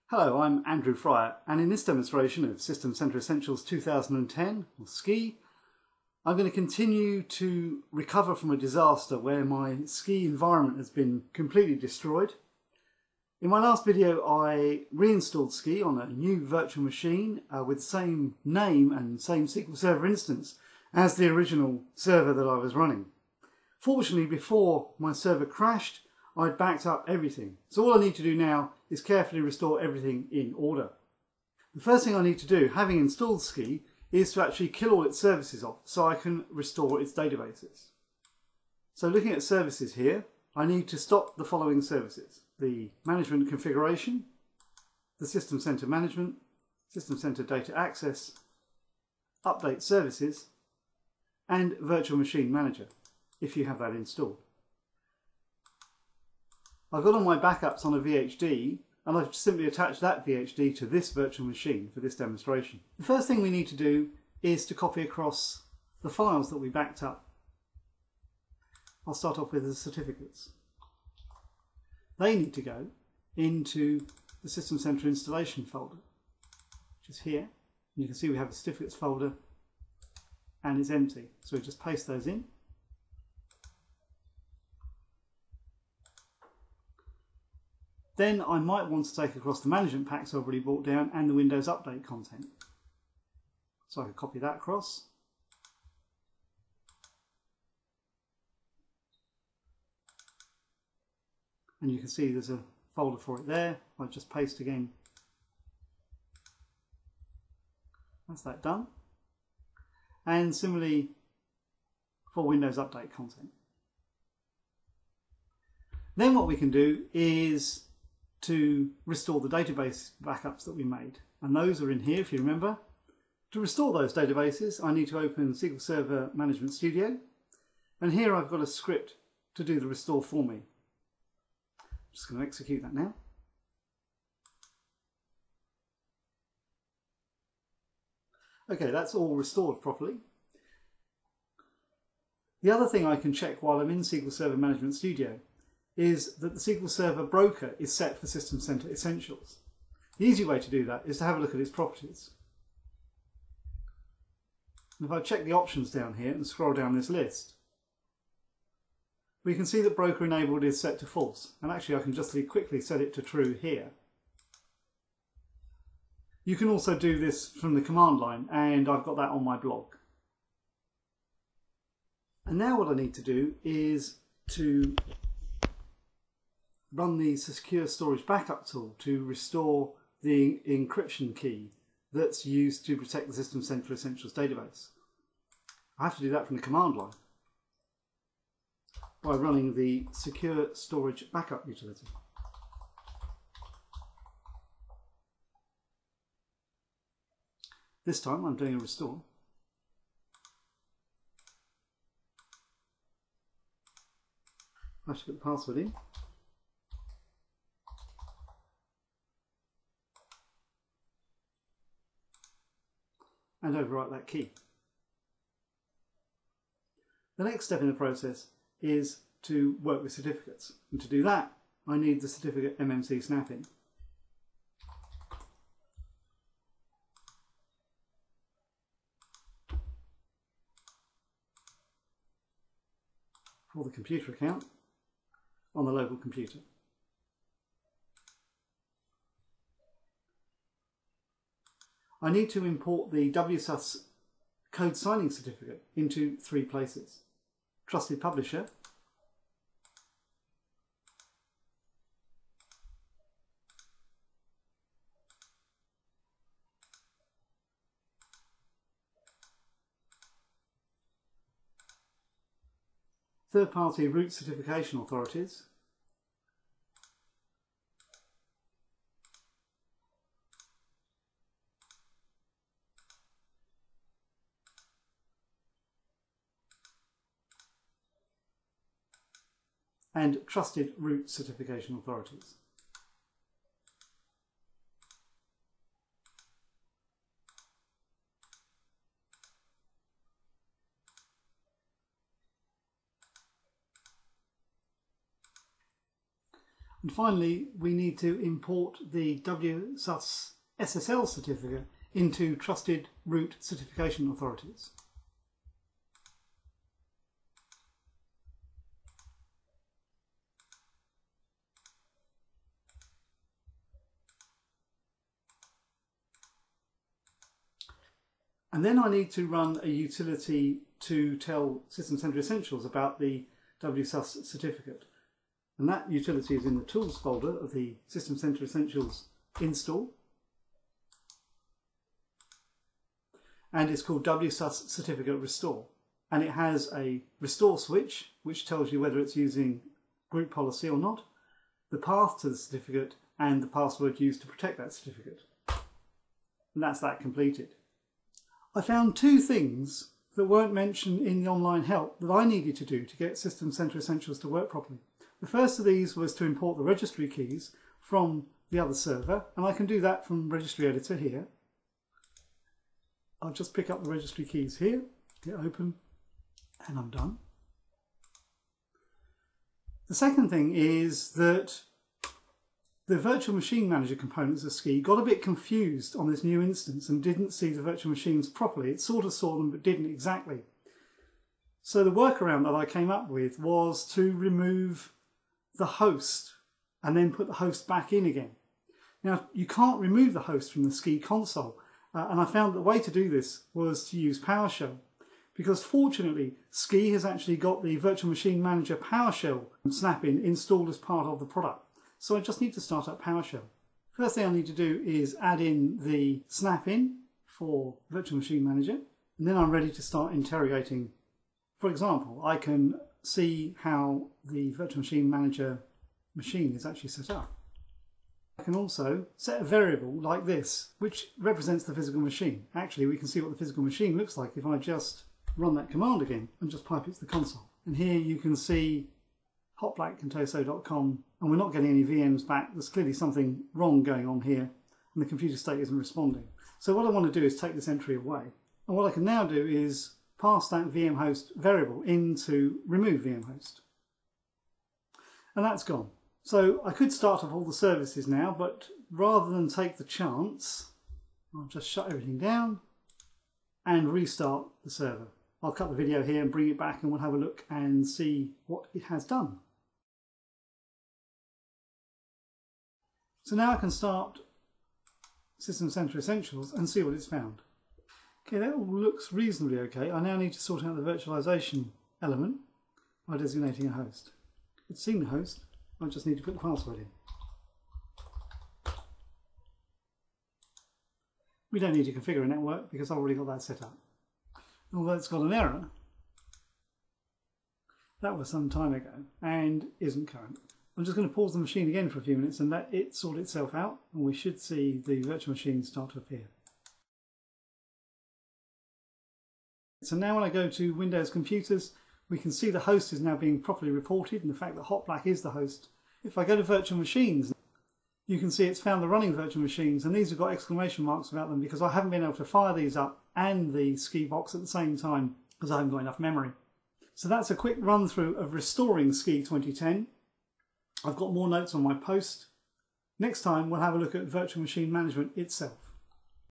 Hello, I'm Andrew Fryer, and in this demonstration of System Center Essentials 2010, or SCE, I'm going to continue to recover from a disaster where my SCE environment has been completely destroyed. In my last video I reinstalled SCE on a new virtual machine with the same name and same SQL Server instance as the original server that I was running. Fortunately, before my server crashed, I'd backed up everything. So all I need to do now is carefully restore everything in order. The first thing I need to do, having installed SCE, is to actually kill all its services off so I can restore its databases. So looking at services here, I need to stop the following services: the management configuration, the System Center management, System Center data access, update services, and virtual machine manager, if you have that installed. I've got all my backups on a VHD, and I've simply attached that VHD to this virtual machine for this demonstration. The first thing we need to do is to copy across the files that we backed up. I'll start off with the certificates. They need to go into the System Center installation folder, which is here. And you can see we have a certificates folder and it's empty. So we just paste those in. Then I might want to take across the management packs I've already brought down and the Windows Update content. So I can copy that across. And you can see there's a folder for it there. I'll just paste again. That's that done. And similarly for Windows Update content. Then what we can do is to restore the database backups that we made. And those are in here, if you remember. To restore those databases, I need to open SQL Server Management Studio. And here I've got a script to do the restore for me. I'm just going to execute that now. Okay, that's all restored properly. The other thing I can check while I'm in SQL Server Management Studio is that the SQL Server broker is set for System Center Essentials. The easy way to do that is to have a look at its properties. And if I check the options down here and scroll down this list, we can see that broker enabled is set to false. And actually I can just quickly set it to true here. You can also do this from the command line, and I've got that on my blog. And now what I need to do is to run the secure storage backup tool to restore the encryption key that's used to protect the System Center Essentials database. I have to do that from the command line by running the secure storage backup utility. This time I'm doing a restore. I have to put the password in. And overwrite that key. The next step in the process is to work with certificates. And to do that, I need the certificate MMC snapping. For the computer account on the local computer. I need to import the WSUS code signing certificate into 3 places: Trusted Publisher, Third-party root certification authorities, and Trusted Root Certification Authorities. And finally, we need to import the WSUS SSL certificate into Trusted Root Certification Authorities. And then I need to run a utility to tell System Center Essentials about the WSUS certificate. And that utility is in the Tools folder of the System Center Essentials install. And it's called WSUS Certificate Restore. And it has a restore switch, which tells you whether it's using group policy or not, the path to the certificate, and the password used to protect that certificate. And that's that completed. I found two things that weren't mentioned in the online help that I needed to do to get System Center Essentials to work properly. The first of these was to import the registry keys from the other server, and I can do that from Registry Editor here. I'll just pick up the registry keys here, hit open, and I'm done. The second thing is that the Virtual Machine Manager components of SCE got a bit confused on this new instance and didn't see the virtual machines properly. It sort of saw them but didn't exactly. So the workaround that I came up with was to remove the host and then put the host back in again. Now you can't remove the host from the SCE console, and I found the way to do this was to use PowerShell, because fortunately SCE has actually got the Virtual Machine Manager PowerShell snap-in installed as part of the product. So I just need to start up PowerShell. First thing I need to do is add in the snap-in for Virtual Machine Manager, and then I'm ready to start interrogating. For example, I can see how the Virtual Machine Manager machine is actually set up. I can also set a variable like this, which represents the physical machine. Actually, we can see what the physical machine looks like if I just run that command again and just pipe it to the console. And here you can see hotblackcontoso.com, and we're not getting any VMs back. There's clearly something wrong going on here, and the computer state isn't responding. So what I want to do is take this entry away. And what I can now do is pass that vmhost variable into remove vmhost. And that's gone. So I could start off all the services now, but rather than take the chance, I'll just shut everything down and restart the server. I'll cut the video here and bring it back, and we'll have a look and see what it has done. So now I can start System Center Essentials and see what it's found. Okay, that all looks reasonably okay. I now need to sort out the virtualization element by designating a host. It's seen the host, I just need to put the password in. We don't need to configure a network because I've already got that set up. Although it's got an error, that was some time ago and isn't current. I'm just going to pause the machine again for a few minutes and let it sort itself out, and we should see the virtual machine start to appear. So now when I go to Windows Computers, we can see the host is now being properly reported, and the fact that HotBlack is the host. If I go to Virtual Machines, you can see it's found the running virtual machines, and these have got exclamation marks about them because I haven't been able to fire these up and the SCE box at the same time because I haven't got enough memory. So that's a quick run through of restoring SCE 2010. I've got more notes on my post. Next time we'll have a look at virtual machine management itself.